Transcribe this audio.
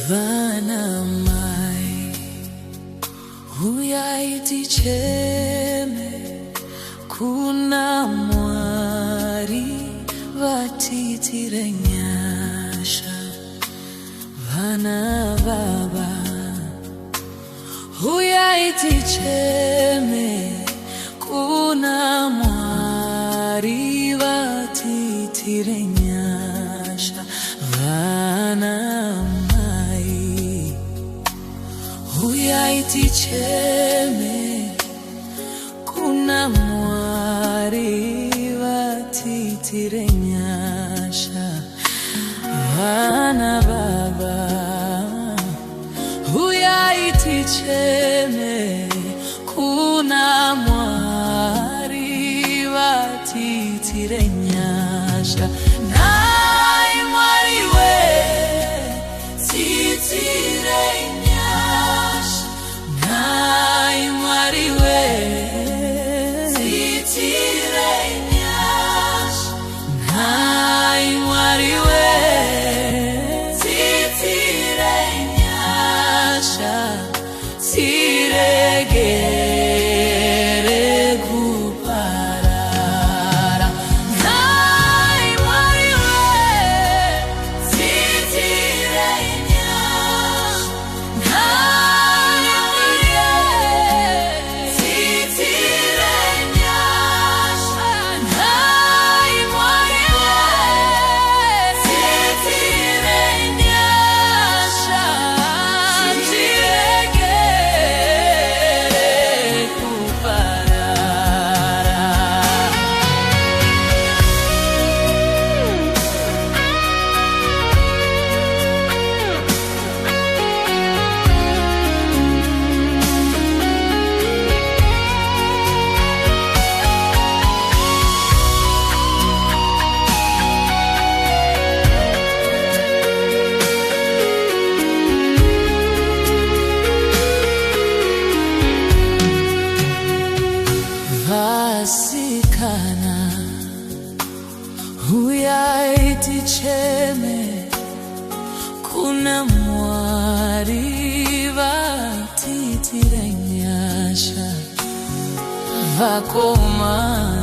Vana mai huyaiti cheme kuna mwari vatitire nyasha. Vana baba huyaiti cheme kuna mwari vatitire nyasha. Vana mai huyaiti cheme kuna mwari vatitire nyasha. Vana baba huyaiti cheme kuna mwari vatitire nyasha. Nai mwari we titire nyasha. Nai mwari we titire nyasha. Nai mwari we titire nyasha. Tiregere kuparara. Nai mwari we titire nyasha. Nai mwari we titire nyasha. Nai mwari we titire nyasha. Tiregere kuparara. Vasikana huyaiti cheme kuna mwari vatitire nyasha. Vakomana